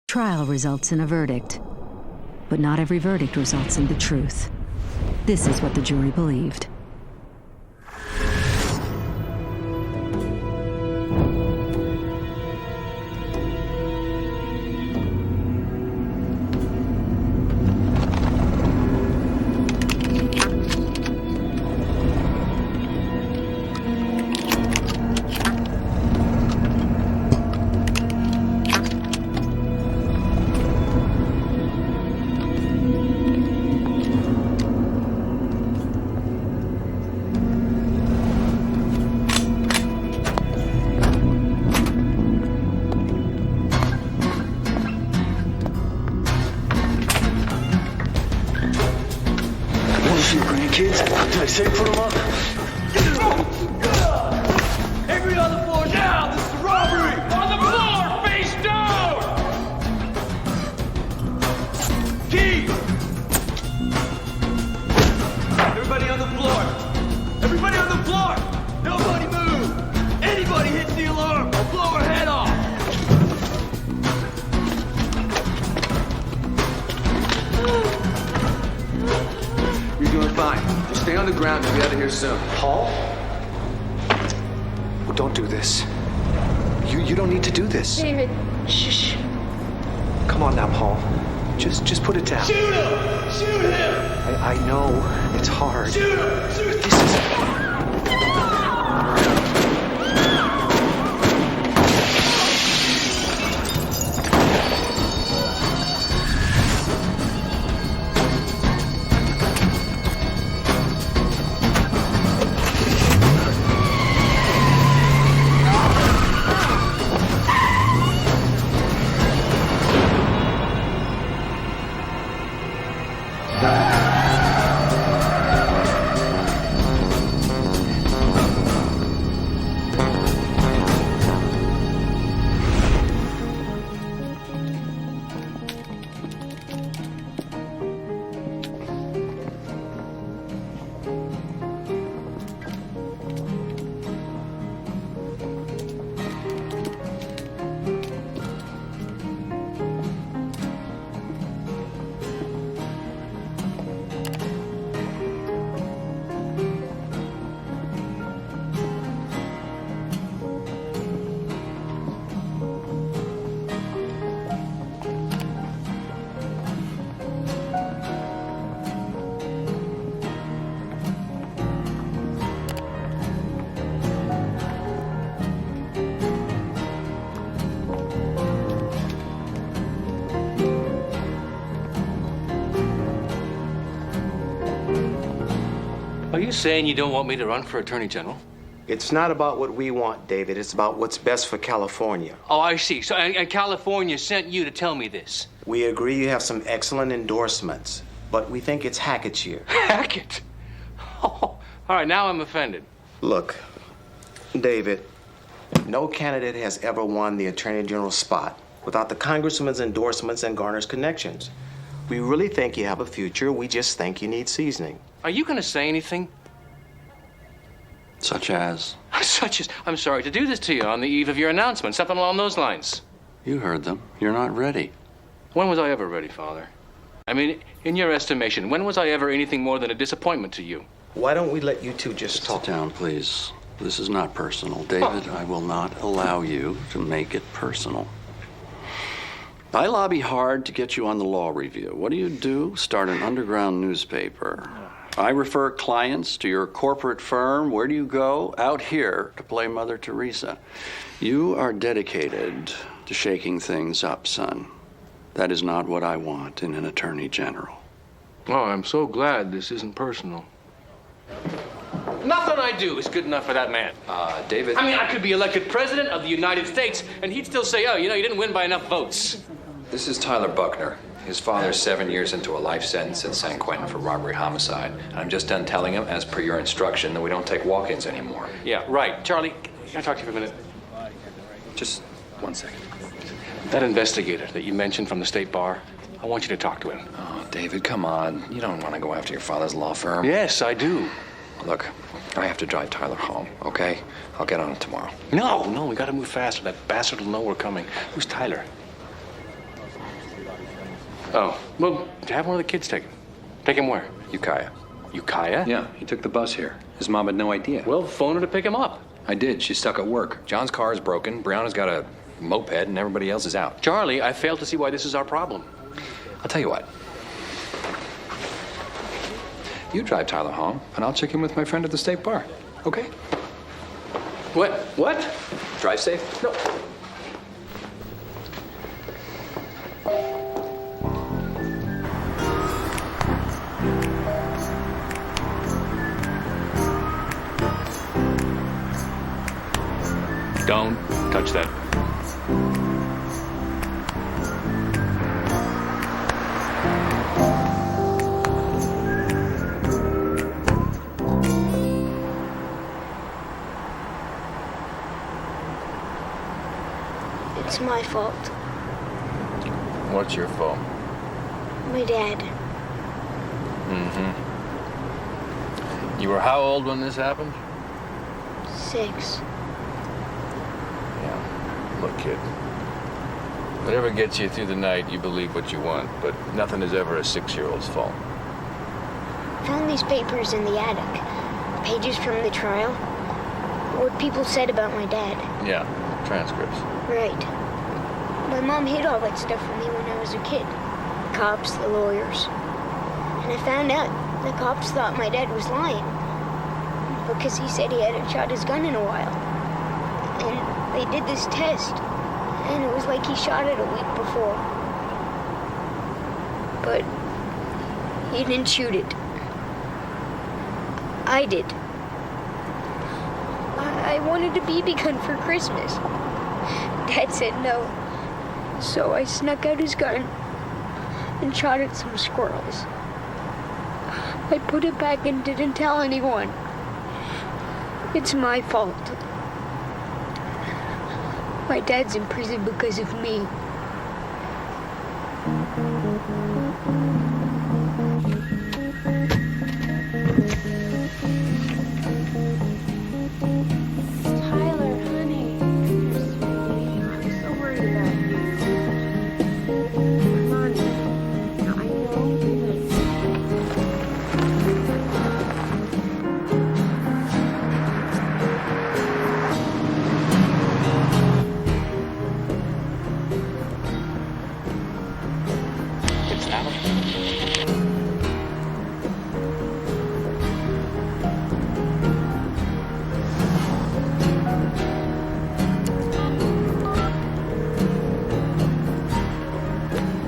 Trial results in a verdict, but not every verdict results in the truth. This is what the jury believed. Everybody on the floor now! This is a robbery! On the floor! Face down! Key! Everybody on the floor! Everybody on the floor! Nobody move! Anybody hits the alarm, I'll blow her head off! You're doing fine. Just stay on the ground and be out of here soon. Paul? Well, don't do this. You don't need to do this. David, shh. Come on now, Paul. Just put it down. Shoot him! Shoot him! I know. It's hard. Shoot him! Shoot him! This is... Are you saying you don't want me to run for Attorney General? It's not about what we want, David. It's about what's best for California. Oh, I see. So, and California sent you to tell me this? We agree you have some excellent endorsements, but we think it's Hackett here. Hackett? Oh, all right, now I'm offended. Look, David, no candidate has ever won the Attorney General spot without the Congressman's endorsements and Garner's connections. We really think you have a future. We just think you need seasoning. Are you going to say anything? Such as? Such as, I'm sorry to do this to you on the eve of your announcement, something along those lines. You heard them. You're not ready. When was I ever ready, Father? I mean, in your estimation, when was I ever anything more than a disappointment to you? Why don't we let you two just talk? Sit down, please. This is not personal. David, I will not allow you to make it personal. I lobby hard to get you on the law review. What do? Start an underground newspaper. I refer clients to your corporate firm. Where do you go? Out here to play Mother Teresa. You are dedicated to shaking things up, son. That is not what I want in an attorney general. Oh, I'm so glad this isn't personal. Nothing I do is good enough for that man. David... I mean, I could be elected president of the United States, and he'd still say, oh, you didn't win by enough votes. This is Tyler Buckner. His father's 7 years into a life sentence at San Quentin for robbery-homicide. And I'm just done telling him, as per your instruction, that we don't take walk-ins anymore. Yeah, right. Charlie, can I talk to you for a minute? Just 1 second. That investigator that you mentioned from the state bar, I want you to talk to him. Oh, David, come on. You don't want to go after your father's law firm. Yes, I do. Look, I have to drive Tyler home, okay? I'll get on it tomorrow. No, we gotta move faster. That bastard will know we're coming. Who's Tyler? Oh, well, have one of the kids take him. Take him where? Ukiah. Ukiah? Yeah, he took the bus here. His mom had no idea. Well, phone her to pick him up. I did. She's stuck at work. John's car is broken. Brianna's got a moped, and everybody else is out. Charlie, I fail to see why this is our problem. I'll tell you what. You drive Tyler home, and I'll check in with my friend at the state bar. Okay? What? Drive safe. No. Don't touch that. It's my fault. What's your fault? My dad. Mm-hmm. You were how old when this happened? 6. Yeah. Look, kid. Whatever gets you through the night, you believe what you want, but nothing is ever a 6-year-old's fault. Found these papers in the attic. Pages from the trial. What people said about my dad. Yeah, transcripts. Right. My mom hid all that stuff from me when I was a kid. Cops, the lawyers. And I found out the cops thought my dad was lying. Because he said he hadn't shot his gun in a while. And they did this test. And it was like he shot it a week before. But he didn't shoot it. I did. I wanted a BB gun for Christmas. Dad said no. So I snuck out his gun and shot at some squirrels. I put it back and didn't tell anyone. It's my fault. My dad's in prison because of me. Tyler, honey. I'm so worried about you. Come on. I know.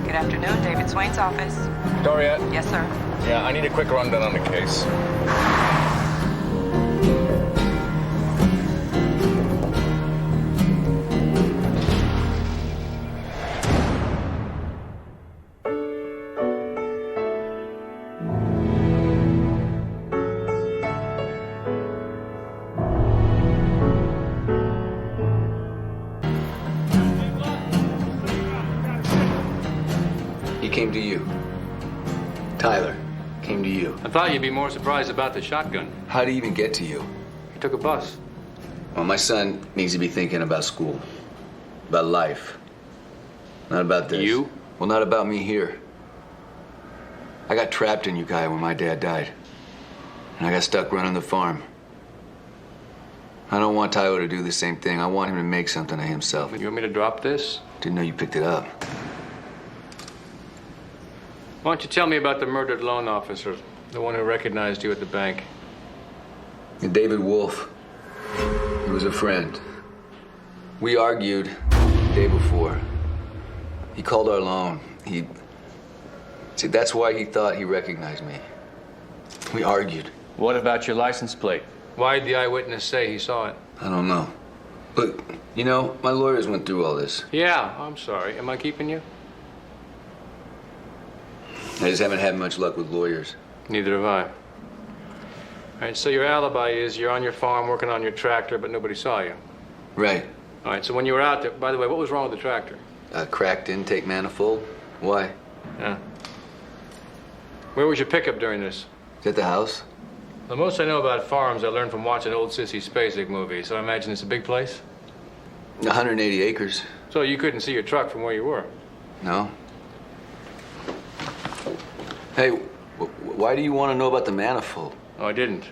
Good afternoon, David Swain's office. Victoria? Yes, sir. Yeah, I need a quick rundown on the case. He came to you. Tyler came to you. I thought you'd be more surprised about the shotgun. How'd he even get to you? He took a bus. Well, my son needs to be thinking about school, about life, not about this. You? Well, not about me here. I got trapped in Ukiah when my dad died, and I got stuck running the farm. I don't want Tyler to do the same thing. I want him to make something of himself. You want me to drop this? Didn't know you picked it up. Why don't you tell me about the murdered loan officer, the one who recognized you at the bank? David Wolf. He was a friend. We argued the day before. He called our loan. See, that's why he thought he recognized me. We argued. What about your license plate? Why'd the eyewitness say he saw it? I don't know. Look, you know, my lawyers went through all this. Yeah, I'm sorry. Am I keeping you? I just haven't had much luck with lawyers. Neither have I. All right, so your alibi is you're on your farm working on your tractor, but nobody saw you. Right. All right, so when you were out there, by the way, what was wrong with the tractor? A cracked intake manifold. Why? Yeah. Where was your pickup during this? Is at the house? The most I know about farms I learned from watching old Sissy Spacek movies, so I imagine it's a big place? 180 acres. So you couldn't see your truck from where you were? No. Hey, why do you want to know about the manifold? Oh, I didn't.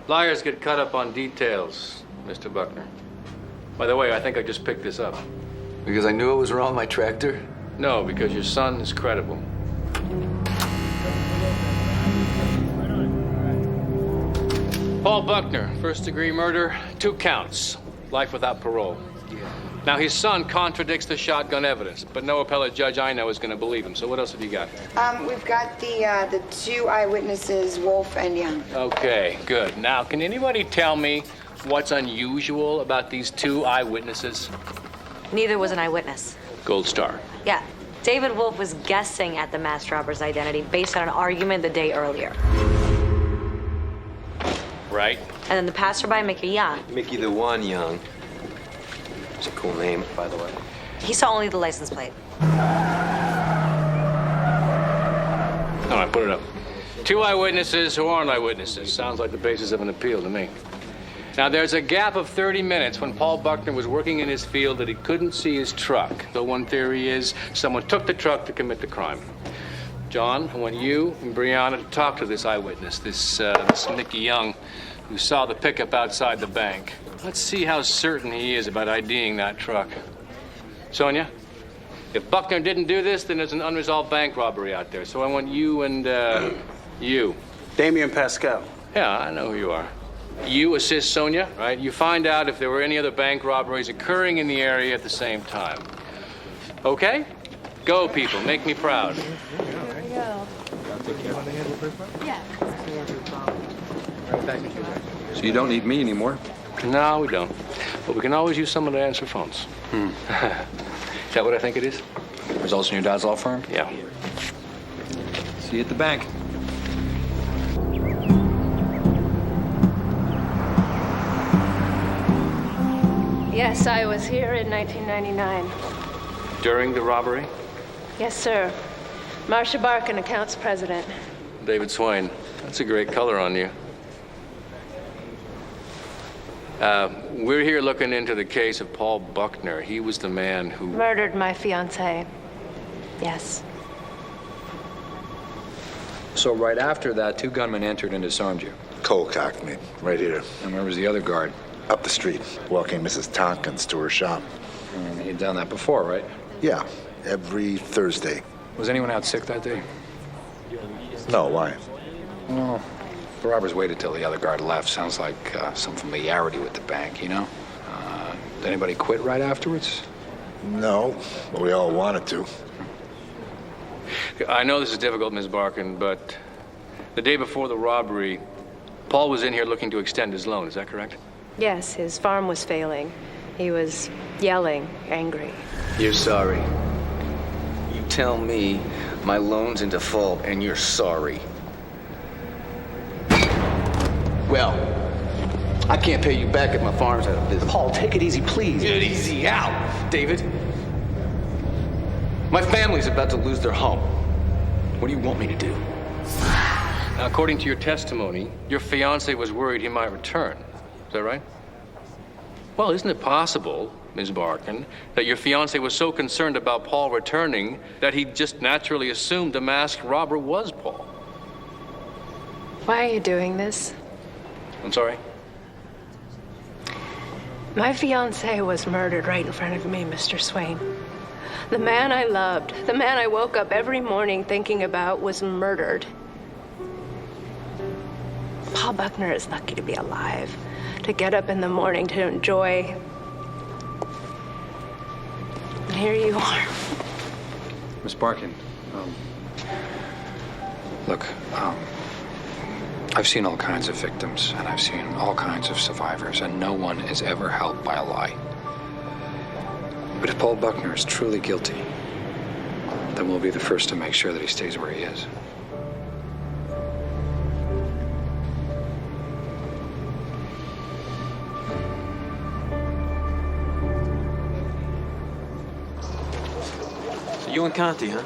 Liars get caught up on details, Mr. Buckner. By the way, I think I just picked this up. Because I knew it was wrong with my tractor? No, because your son is credible. Paul Buckner, first-degree murder, 2 counts, life without parole. Now, his son contradicts the shotgun evidence, but no appellate judge I know is going to believe him. So what else have you got? We've got the 2 eyewitnesses, Wolf and Young. Okay, good. Now, can anybody tell me what's unusual about these 2 eyewitnesses? Neither was an eyewitness. Gold star. Yeah. David Wolf was guessing at the masked robber's identity based on an argument the day earlier. Right. And then the passerby, Mickey Young. Mickey the One Young. It's a cool name, by the way. He saw only the license plate. All right, put it up. 2 eyewitnesses who aren't eyewitnesses. Sounds like the basis of an appeal to me. Now, there's a gap of 30 minutes when Paul Buckner was working in his field that he couldn't see his truck. The one theory is someone took the truck to commit the crime. John, I want you and Brianna to talk to this eyewitness, this Mickey Young, who saw the pickup outside the bank. Let's see how certain he is about IDing that truck. Sonia, if Buckner didn't do this, then there's an unresolved bank robbery out there. So I want you and, you. Damien Pascal. Yeah, I know who you are. You assist Sonia, right? You find out if there were any other bank robberies occurring in the area at the same time. Okay? Go, people. Make me proud. So you don't need me anymore? No, we don't. But we can always use someone to answer phones. Is that what I think it is? Results in your dad's law firm? Yeah. See you at the bank. Yes, I was here in 1999. During the robbery? Yes, sir. Marcia Barkin, accounts president. David Swain. That's a great color on you. We're here looking into the case of Paul Buckner. He was the man who... Murdered my fiancée. Yes. So right after that, 2 gunmen entered and disarmed you. Cold cocked me, right here. And where was the other guard? Up the street, walking Mrs. Tompkins to her shop. And he'd done that before, right? Yeah, every Thursday. Was anyone out sick that day? No, why? Well, the robbers waited till the other guard left. Sounds like some familiarity with the bank, you know? Did anybody quit right afterwards? No, but we all wanted to. I know this is difficult, Ms. Barkin, but the day before the robbery, Paul was in here looking to extend his loan. Is that correct? Yes, his farm was failing. He was yelling, angry. You're sorry. You tell me my loan's in default and you're sorry. Well, I can't pay you back if my farm's out of business. Paul, take it easy, please. Get easy out, David. My family's about to lose their home. What do you want me to do? Now, according to your testimony, your fiancé was worried he might return. Is that right? Well, isn't it possible, Ms. Barkin, that your fiancé was so concerned about Paul returning that he just naturally assumed the masked robber was Paul? Why are you doing this? I'm sorry? My fiancé was murdered right in front of me, Mr. Swain. The man I loved, the man I woke up every morning thinking about, was murdered. Paul Buckner is lucky to be alive, to get up in the morning to enjoy. And here you are. Miss Barkin, look, I've seen all kinds of victims, and I've seen all kinds of survivors, and no one is ever helped by a lie. But if Paul Buckner is truly guilty, then we'll be the first to make sure that he stays where he is. You and Conti, huh?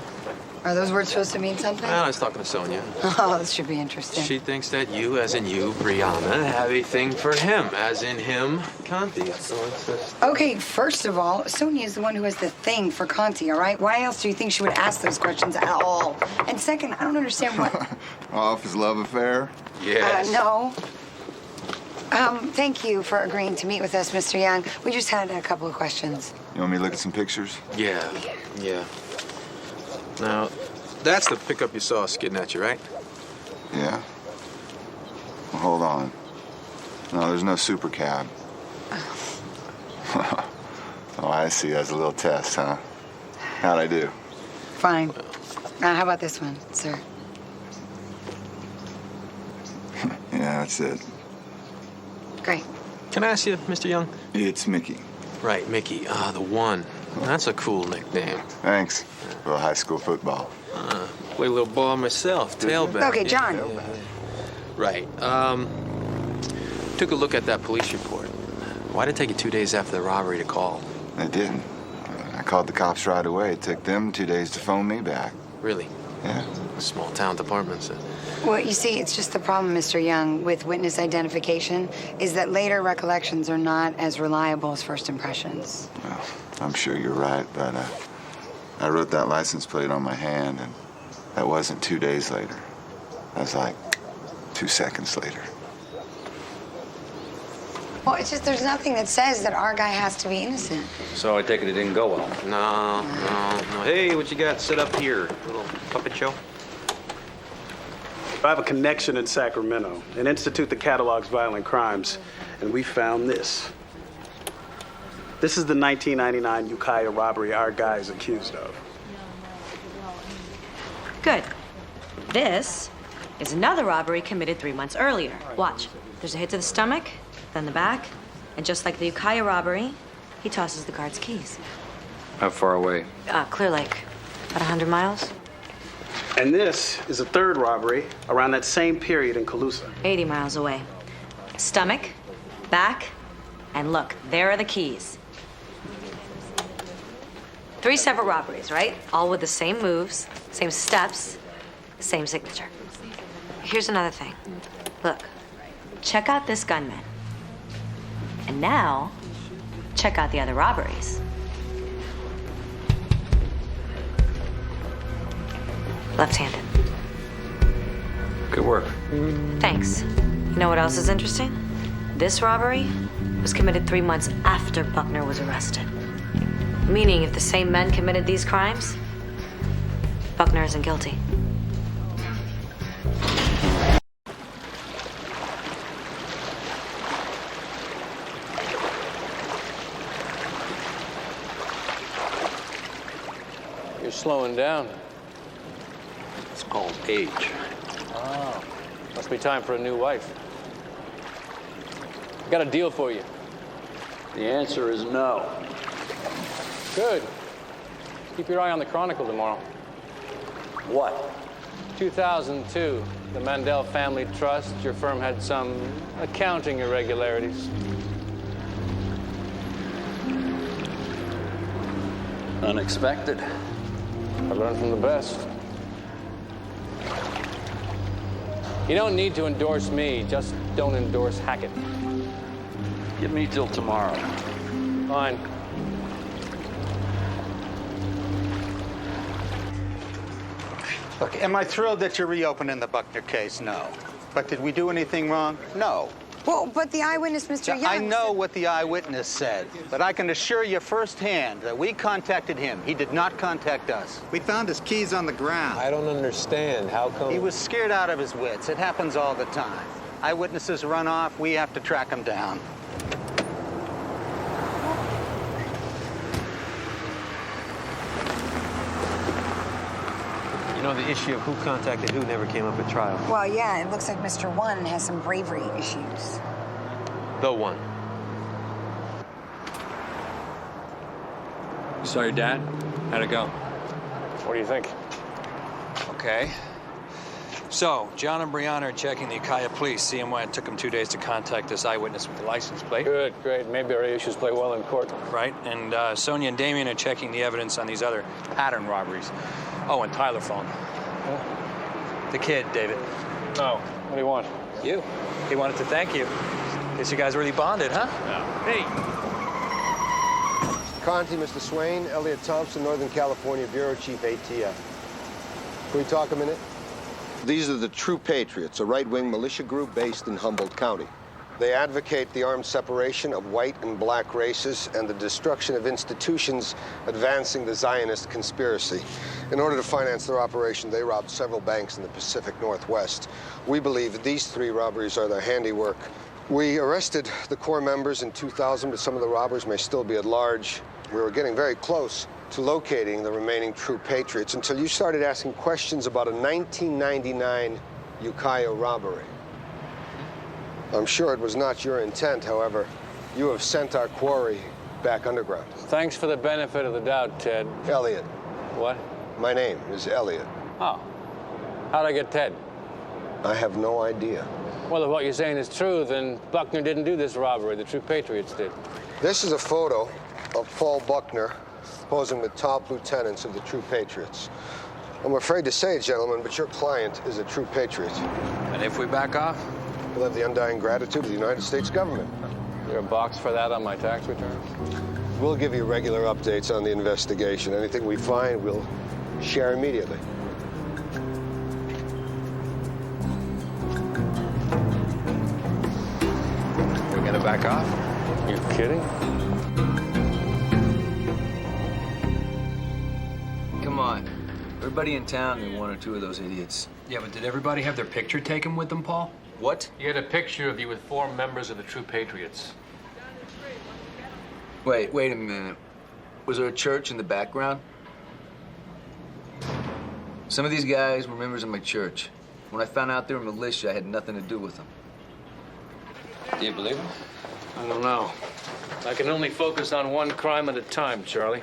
Are those words supposed to mean something? Well, I was talking to Sonia. Oh, this should be interesting. She thinks that you, as in you, Brianna, have a thing for him, as in him, Conti, so it's just... Okay, first of all, Sonia is the one who has the thing for Conti, all right? Why else do you think she would ask those questions at all? And second, I don't understand what... Off his love affair? Yes. No. Thank you for agreeing to meet with us, Mr. Young. We just had a couple of questions. You want me to look at some pictures? Yeah. Now, that's the pickup you saw skidding at you, right? Yeah. Well, hold on. No, there's no super cab. Oh, I see. That's a little test, huh? How'd I do? Fine. Now, how about this one, sir? Yeah, that's it. Great. Can I ask you, Mr. Young? It's Mickey. Right, Mickey. The one. That's a cool nickname. Thanks. For high school football. Play a little ball myself, tailback. Okay, John. Right. Took a look at that police report. Why did it take you 2 days after the robbery to call? It didn't. I called the cops right away. It took them 2 days to phone me back. Really? Yeah. Small town departments. Well, you see, it's just the problem, Mr. Young, with witness identification, is that later recollections are not as reliable as first impressions. Well, I'm sure you're right, but I wrote that license plate on my hand, and that wasn't 2 days later. That was like 2 seconds later. Well, it's just there's nothing that says that our guy has to be innocent. So I take it didn't go well. No. Hey, what you got set up here? Little puppet show? I have a connection in Sacramento, an institute that catalogs violent crimes, and we found this. This is the 1999 Ukiah robbery our guy is accused of. Good. This is another robbery committed 3 months earlier. Watch. There's a hit to the stomach, then the back, and just like the Ukiah robbery, he tosses the guard's keys. How far away? Clear Lake. About 100 miles. And this is a third robbery around that same period in Colusa. 80 miles away. Stomach, back, and look, there are the keys. 3 separate robberies, right? All with the same moves, same steps, same signature. Here's another thing. Look, check out this gunman. And now, check out the other robberies. Left-handed. Good work. Thanks. You know what else is interesting? This robbery was committed 3 months after Buckner was arrested. Meaning if the same men committed these crimes, Buckner isn't guilty. You're slowing down. It's called age. Oh, must be time for a new wife. Got a deal for you. The answer is no. Good. Keep your eye on the Chronicle tomorrow. What? 2002, the Mandel Family Trust. Your firm had some accounting irregularities. Unexpected. I learned from the best. You don't need to endorse me, just don't endorse Hackett. Give me till tomorrow. Fine. Look, am I thrilled that you're reopening the Buckner case? No. But did we do anything wrong? No. Well, but the eyewitness, Mr. Young... I know what the eyewitness said, but I can assure you firsthand that we contacted him. He did not contact us. We found his keys on the ground. I don't understand. How come? He was scared out of his wits. It happens all the time. Eyewitnesses run off, we have to track them down. You know, the issue of who contacted who never came up at trial. Well, yeah, it looks like Mr. One has some bravery issues. The one. You saw your dad? How'd it go? What do you think? Okay. So, John and Brianna are checking the Ukiah police, seeing why it took them 2 days to contact this eyewitness with the license plate. Good, great. Maybe our issues play well in court. Right, and Sonia and Damien are checking the evidence on these other pattern robberies. Oh, and Tyler phoned. Huh? The kid, David. Oh, what do you want? You. He wanted to thank you. Guess you guys really bonded, huh? Yeah. Hey. Conti, Mr. Swain, Elliot Thompson, Northern California Bureau Chief, ATF. Can we talk a minute? These are the True Patriots, a right-wing militia group based in Humboldt County. They advocate the armed separation of white and black races and the destruction of institutions advancing the Zionist conspiracy. In order to finance their operation, they robbed several banks in the Pacific Northwest. We believe that these 3 robberies are their handiwork. We arrested the core members in 2000, but some of the robbers may still be at large. We were getting very close to locating the remaining True Patriots until you started asking questions about a 1999 Ukiah robbery. I'm sure it was not your intent, however. You have sent our quarry back underground. Thanks for the benefit of the doubt, Ted. Elliot. What? My name is Elliot. Oh. How'd I get Ted? I have no idea. Well, if what you're saying is true, then Buckner didn't do this robbery. The True Patriots did. This is a photo of Paul Buckner posing with top lieutenants of the True Patriots. I'm afraid to say it, gentlemen, but your client is a True Patriot. And if we back off? We'll have the undying gratitude of the United States government. Is there a box for that on my tax return? We'll give you regular updates on the investigation. Anything we find, we'll share immediately. We're gonna back off? You kidding? Come on. Everybody in town knew 1 or 2 of those idiots. Yeah, but did everybody have their picture taken with them, Paul? What? You had a picture of you with 4 members of the True Patriots. Wait a minute. Was there a church in the background? Some of these guys were members of my church. When I found out they were militia, I had nothing to do with them. Do you believe him? I don't know. I can only focus on one crime at a time, Charlie.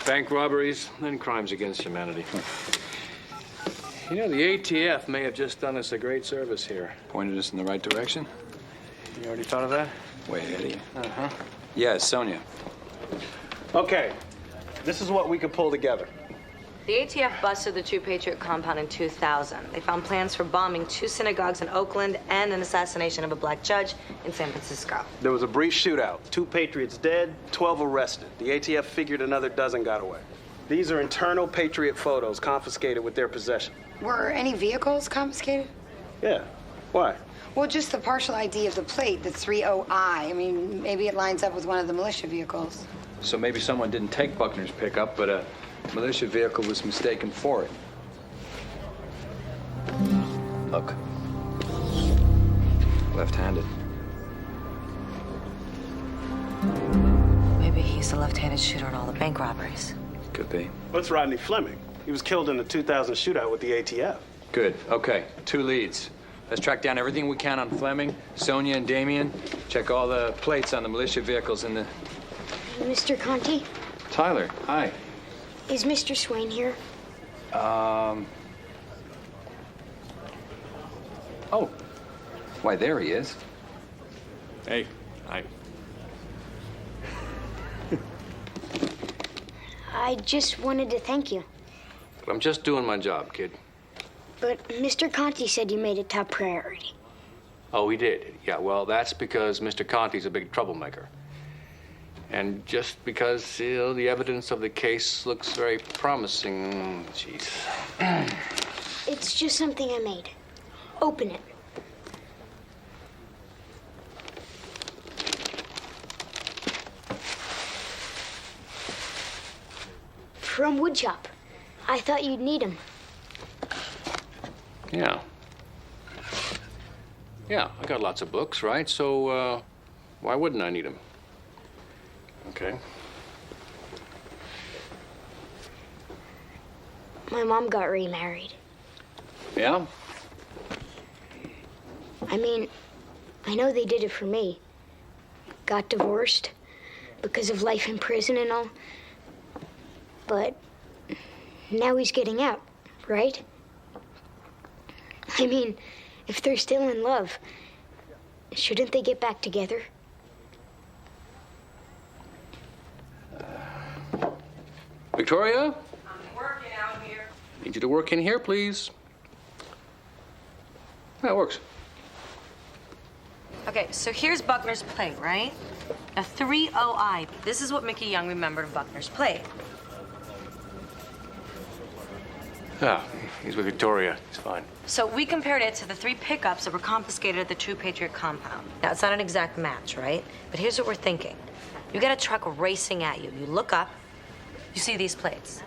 Bank robberies, then crimes against humanity. You know, the ATF may have just done us a great service here. Pointed us in the right direction? You already thought of that? Way ahead of you. Uh-huh. Yeah, Sonia. Okay, this is what we could pull together. The ATF busted the True Patriot compound in 2000. They found plans for bombing 2 synagogues in Oakland and an assassination of a black judge in San Francisco. There was a brief shootout. 2 Patriots dead, 12 arrested. The ATF figured another dozen got away. These are internal Patriot photos confiscated with their possession. Were any vehicles confiscated? Yeah. Why? Well, just the partial ID of the plate, the 30I. I mean, maybe it lines up with one of the militia vehicles. So maybe someone didn't take Buckner's pickup, but a militia vehicle was mistaken for it. Look. Left-handed. Maybe he's the left-handed shooter in all the bank robberies. Could be. What's Rodney Fleming? He was killed in the 2000 shootout with the ATF. Good. Okay. 2 leads. Let's track down everything we can on Fleming, Sonia, and Damien. Check all the plates on the militia vehicles in the... Mr. Conti? Tyler, hi. Is Mr. Swain here? Oh. Why, there he is. Hey, hi. I just wanted to thank you. I'm just doing my job, kid. But Mr. Conti said you made it top priority. Oh, he did? Yeah, well, that's because Mr. Conti's a big troublemaker. And just because, you know, the evidence of the case looks very promising. Jeez. It's just something I made. Open it. From woodshop. I thought you'd need them. Yeah. Yeah, I got lots of books, right? So, why wouldn't I need them? Okay. My mom got remarried. Yeah? I mean, I know they did it for me. Got divorced because of life in prison and all. But now he's getting out, right? I mean, if they're still in love, shouldn't they get back together? Victoria? I'm working out here. Need you to work in here, please. That works. Okay, so here's Buckner's plate, right? A 30I. This is what Mickey Young remembered of Buckner's plate. Yeah, he's with Victoria. He's fine. So we compared it to the 3 pickups that were confiscated at the True Patriot compound. Now, it's not an exact match, right? But here's what we're thinking. You get a truck racing at you. You look up, you see these plates.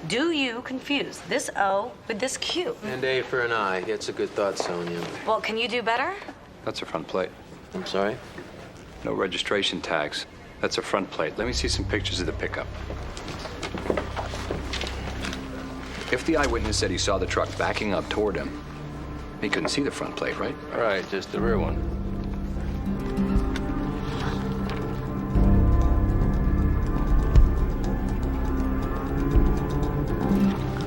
Do you confuse this O with this Q? And A for an I. That's a good thought, Sonia. Well, can you do better? That's a front plate. I'm sorry? No registration tags. That's a front plate. Let me see some pictures of the pickup. If the eyewitness said he saw the truck backing up toward him, he couldn't see the front plate, right? All right, just the rear one.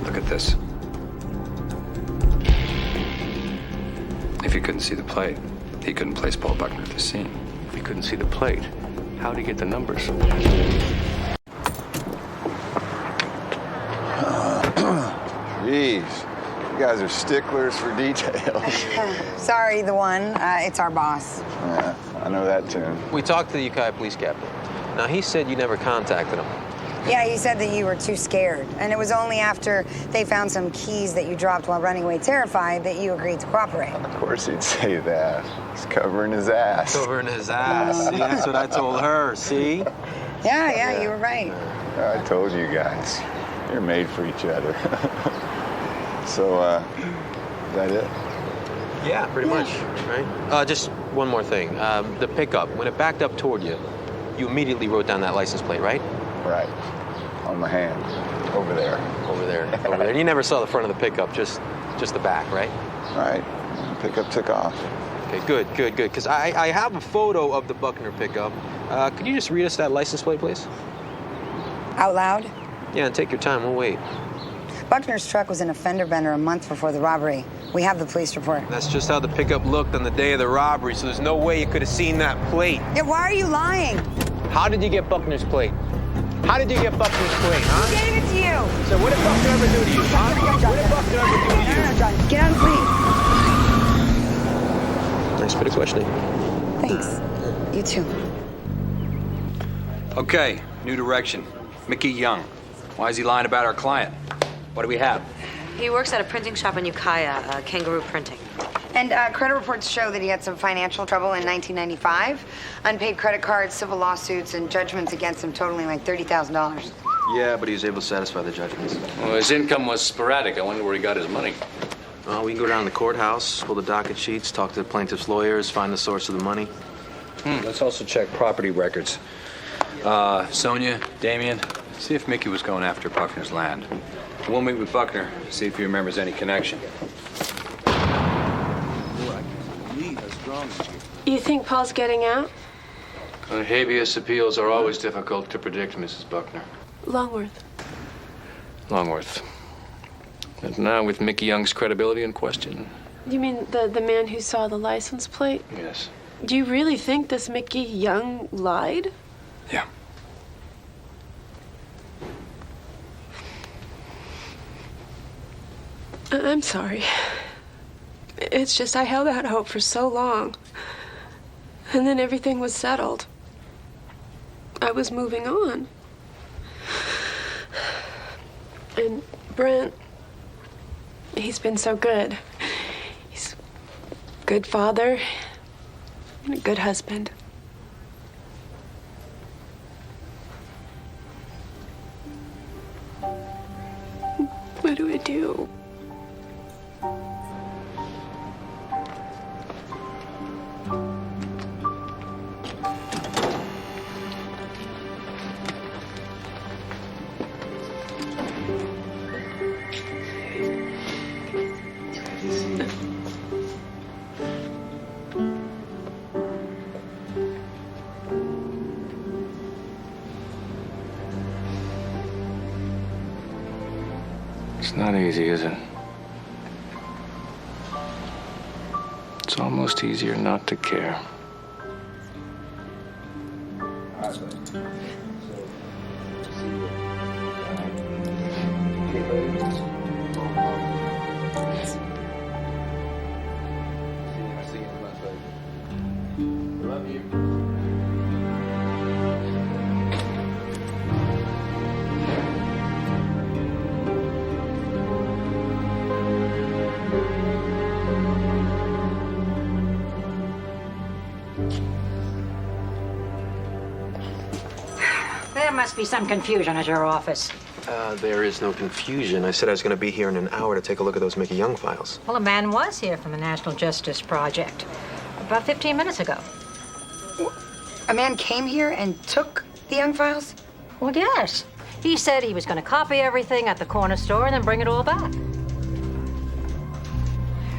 Look at this. If he couldn't see the plate, he couldn't place Paul Buckner at the scene. If he couldn't see the plate, how'd he get the numbers? Jeez, you guys are sticklers for details. Sorry, the one. It's our boss. Yeah, I know that tune. We talked to the Ukiah police captain. Now, he said you never contacted him. Yeah, he said that you were too scared. And it was only after they found some keys that you dropped while running away terrified that you agreed to cooperate. Of course he'd say that. He's covering his ass. Covering his ass. See, that's what I told her. See? Yeah, you were right. I told you guys, you're made for each other. So, is that it? Yeah, pretty much, right? Just one more thing. The pickup, when it backed up toward you, you immediately wrote down that license plate, right? Right. On my hand. Over there. Over there. You never saw the front of the pickup, just the back, right? Right. The pickup took off. Okay, good. Because I have a photo of the Buckner pickup. Could you just read us that license plate, please? Out loud? Yeah, and take your time. We'll wait. Buckner's truck was in a fender bender a month before the robbery. We have the police report. That's just how the pickup looked on the day of the robbery, so there's no way you could have seen that plate. Yeah, why are you lying? How did you get Buckner's plate? How did you get Buckner's plate, huh? Who gave it to you? So what did Buckner ever do to you, huh? What did Buckner ever do to you? John, get out of the plane. Thanks for the questioning. Thanks. You too. Okay, new direction. Mickey Young. Why is he lying about our client? What do we have? He works at a printing shop in Ukiah, Kangaroo Printing. And credit reports show that he had some financial trouble in 1995. Unpaid credit cards, civil lawsuits, and judgments against him totaling like $30,000. Yeah, but he was able to satisfy the judgments. Well, his income was sporadic. I wonder where he got his money. We can go down to the courthouse, pull the docket sheets, talk to the plaintiff's lawyers, find the source of the money. Let's also check property records. Sonia, Damien, see if Mickey was going after Buckner's land. We'll meet with Buckner, see if he remembers any connection. You think Paul's getting out? Habeas appeals are always difficult to predict, Mrs. Buckner. Longworth. Longworth. And now with Mickey Young's credibility in question. You mean the man who saw the license plate? Yes. Do you really think this Mickey Young lied? Yeah. I'm sorry. It's just I held out hope for so long. And then everything was settled. I was moving on. And Brent, he's been so good. He's a good father and a good husband. What do I do? It's not easy, is it? It's almost easier not to care. must be some confusion at your office. There is no confusion. I said I was going to be here in an hour to take a look at those Mickey Young files. Well, a man was here from the National Justice Project about 15 minutes ago. A man came here and took the Young files? Well, yes. He said he was going to copy everything at the corner store and then bring it all back.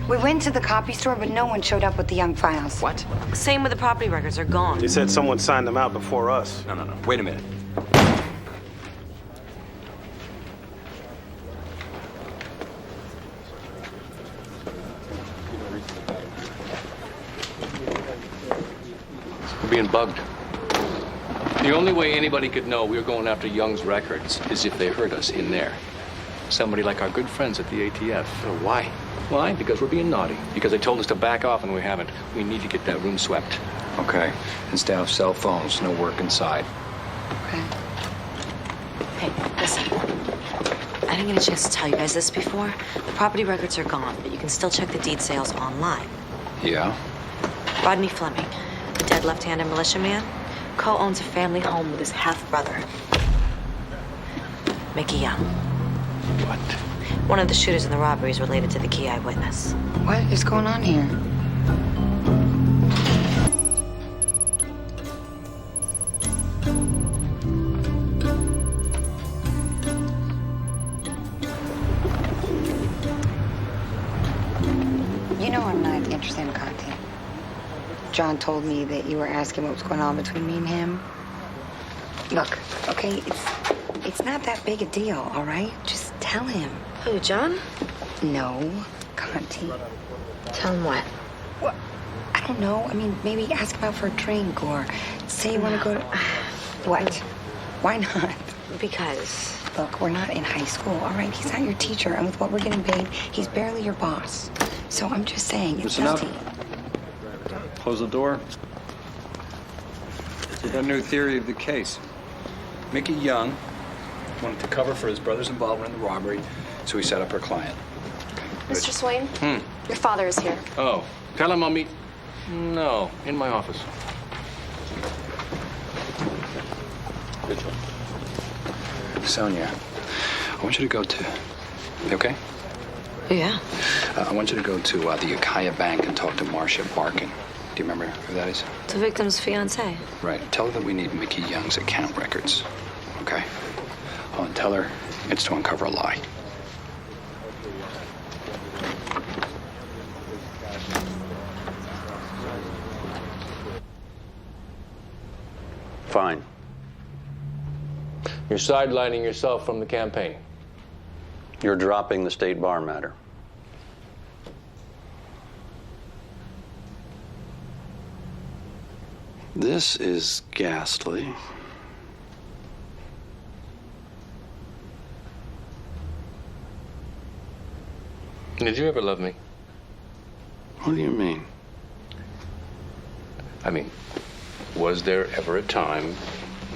We went to the copy store, but no one showed up with the Young files. What? Same with the property records. They're gone. He said someone signed them out before us. No. Wait a minute. We're being bugged. The only way anybody could know we were going after Young's records is if they heard us in there. Somebody like our good friends at the ATF. Oh, why? Why? Because we're being naughty. Because they told us to back off and we haven't. We need to get that room swept. Okay. Instead of cell phones, no work inside. Okay. Hey, listen. I didn't get a chance to tell you guys this before. The property records are gone, but you can still check the deed sales online. Yeah? Rodney Fleming, dead left-handed militiaman, co-owns a family home with his half-brother, Mickey Young. What? One of the shooters in the robbery is related to the key eyewitness. What is going on here? You know I'm not interested in Conti. John told me that you were asking what was going on between me and him. Look, okay, it's not that big a deal, all right? Just tell him. Who, John? No, Conti. Tell him what? What? I don't know. I mean, maybe ask him out for a drink or say you want to go to... What? Why not? Because... Look, we're not in high school, all right? He's not your teacher, and with what we're getting paid, he's barely your boss. So I'm just saying, it's Listen up. healthy. Close the door. We got a new theory of the case. Mickey Young wanted to cover for his brother's involvement in the robbery, so he set up her client. Mr. Swain, your father is here. Oh, tell him I'll meet... No, in my office. Sonia, I want you to go to... You okay? Yeah. I want you to go to the Ukiah Bank and talk to Marcia Barkin. Do you remember who that is? The victim's fiancé. Right. Tell her that we need Mickey Young's account records. Okay? Oh, and tell her it's to uncover a lie. Fine. You're sidelining yourself from the campaign. You're dropping the state bar matter. This is ghastly. Did you ever love me? What do you mean? I mean, was there ever a time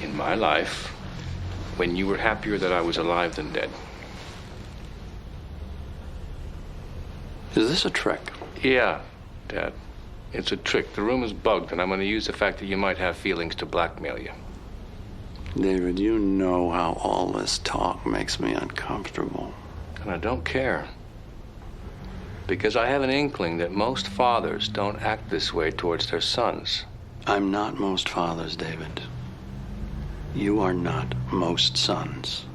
in my life when you were happier that I was alive than dead? Is this a trick? Yeah, Dad. It's a trick. The room is bugged, and I'm going to use the fact that you might have feelings to blackmail you. David, you know how all this talk makes me uncomfortable. And I don't care. Because I have an inkling that most fathers don't act this way towards their sons. I'm not most fathers, David. You are not most sons.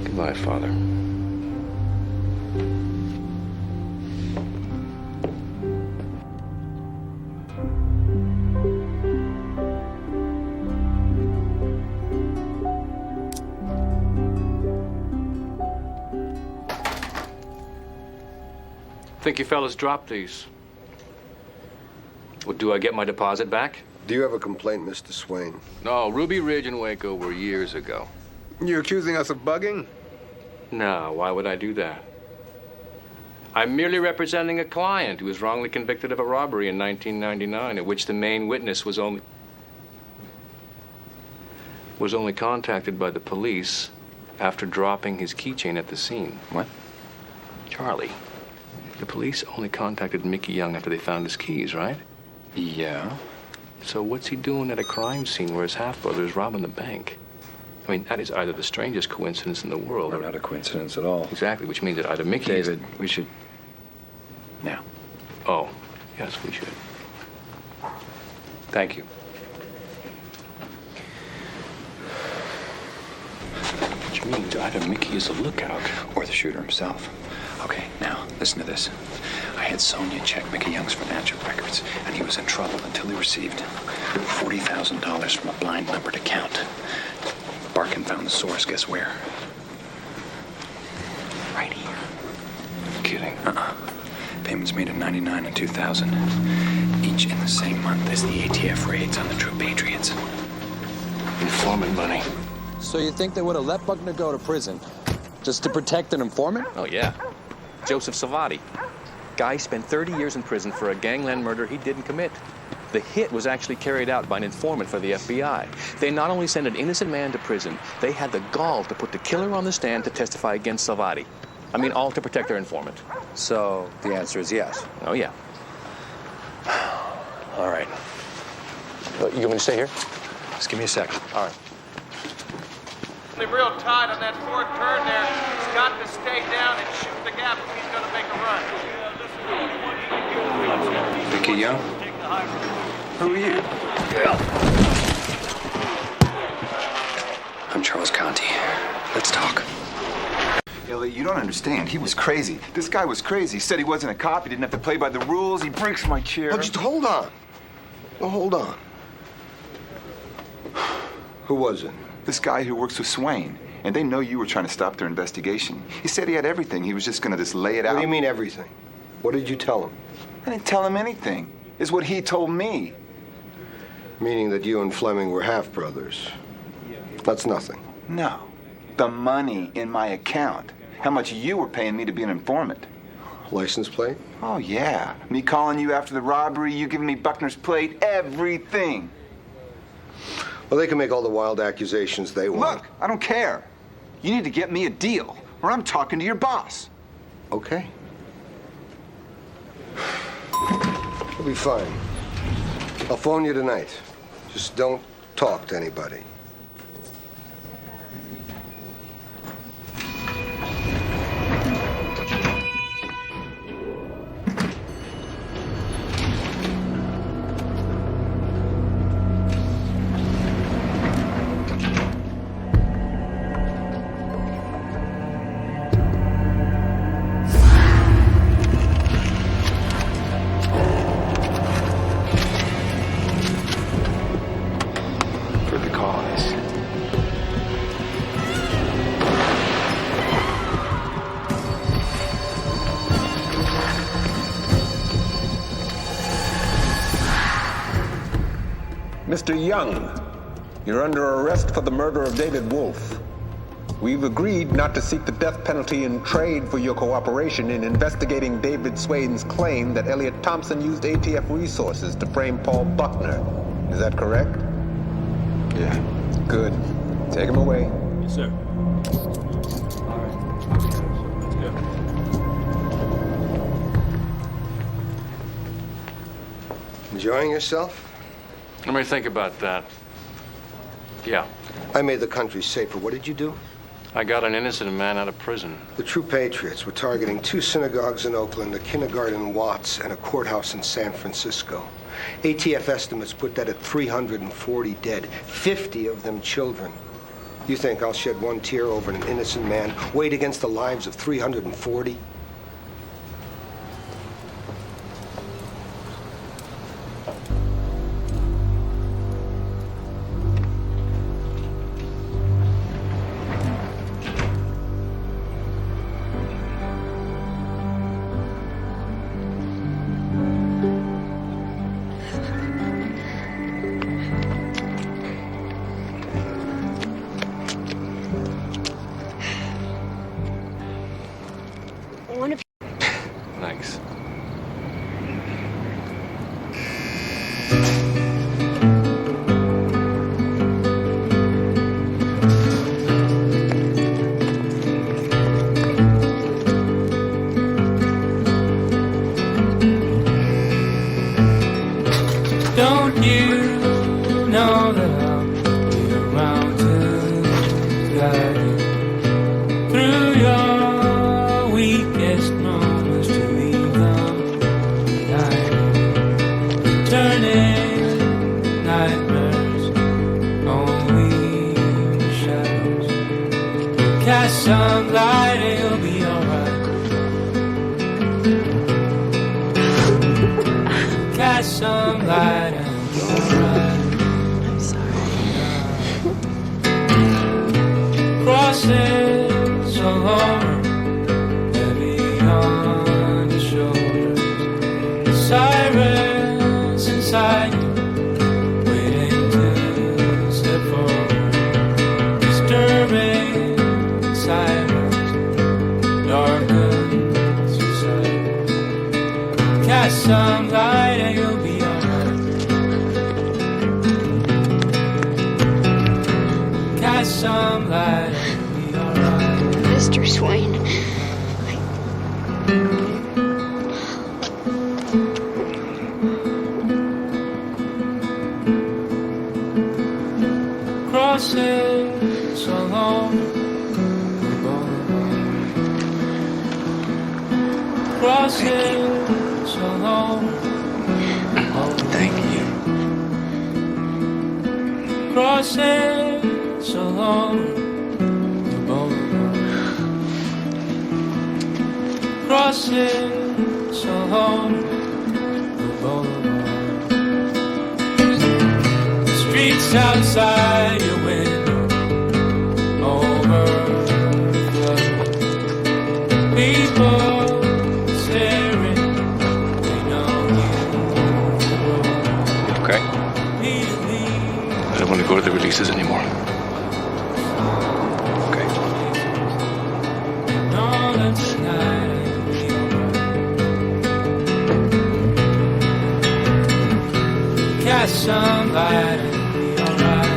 Goodbye, Father. Think you fellas dropped these? Well, do I get my deposit back? Do you have a complaint, Mr. Swain? No, Ruby Ridge and Waco were years ago. You're accusing us of bugging? No, why would I do that? I'm merely representing a client who was wrongly convicted of a robbery in 1999, at which the main witness was only contacted by the police after dropping his keychain at the scene. What? Charlie. The police only contacted Mickey Young after they found his keys, right? Yeah. So what's he doing at a crime scene where his half-brother is robbing the bank? I mean, that is either the strangest coincidence in the world Or not a coincidence at all. Exactly, which means that either Mickey... David, we should... Now. Oh, yes, we should. Thank you. Which means either Mickey is a lookout... Or the shooter himself. Okay, now, listen to this. I had Sonia check Mickey Young's financial records, and he was in trouble until he received $40,000 from a blind numbered account. Barkin found the source, guess where? Right here. Kidding. Payments made in 99 and 2000, each in the same month as the ATF raids on the True Patriots. Informant money. So you think they would have let Buckner go to prison just to protect an informant? Oh, yeah. Joseph Savati. Guy spent 30 years in prison for a gangland murder he didn't commit. The hit was actually carried out by an informant for the FBI. They not only sent an innocent man to prison, they had the gall to put the killer on the stand to testify against Savati. I mean, all to protect their informant. So the answer is yes. Oh, yeah. All right. You want me to stay here? Just give me a second. All right. Real tight on that fourth turn there. He's got to stay down and shoot the gap if he's going to make a run. Mickey Young? Who are you? I'm Charles Conti. Let's talk. Elliot, you don't understand. He was crazy. This guy was crazy. He said he wasn't a cop. He didn't have to play by the rules. He breaks my chair. Oh, just hold on. Oh, hold on. Who was it? This guy who works with Swain. And they know you were trying to stop their investigation. He said he had everything. He was just going to just lay it out. What do you mean everything? What did you tell him? I didn't tell him anything. It's what he told me. Meaning that you and Fleming were half-brothers. That's nothing. No. The money in my account. How much you were paying me to be an informant. License plate? Oh, yeah. Me calling you after the robbery, you giving me Buckner's plate, everything. Well, they can make all the wild accusations they want. Look, I don't care. You need to get me a deal, or I'm talking to your boss. Okay. It'll be fine. I'll phone you tonight. Just don't talk to anybody. Mr. Young, you're under arrest for the murder of David Wolf. We've agreed not to seek the death penalty in trade for your cooperation in investigating David Swain's claim that Elliot Thompson used ATF resources to frame Paul Buckner. Is that correct? Yeah. Good. Take him away. Yes, sir. All right. Let's go. Enjoying yourself? Let me think about that. Yeah. I made the country safer. What did you do? I got an innocent man out of prison. The True Patriots were targeting 2 synagogues in Oakland, a kindergarten in Watts, and a courthouse in San Francisco. ATF estimates put that at 340 dead, 50 of them children. You think I'll shed one tear over an innocent man, weighed against the lives of 340? Don't you know that I'll be around to guide you through your weakest moments to leave them behind? Turning nightmares, only shadows. Cast some light and you'll be alright. Cast some light and you'll be alright. I'm sorry. Crosses alone, heavy on your shoulders. Sirens inside you, waiting to step forward. Disturbing silence, darkens your sight. Cast some light and you'll be alright. Cast some light and you'll be alright. Mr. Swain. Crosses along the boulevard. Crosses along the boulevard. Thank you. Crosses along the boulevard. Crosses along the boulevard. Streets outside your window overflow. People staring, they know you. Okay. I don't want to go to the releases anymore. Okay. Know that tonight will be alright. Cast some light and be alright.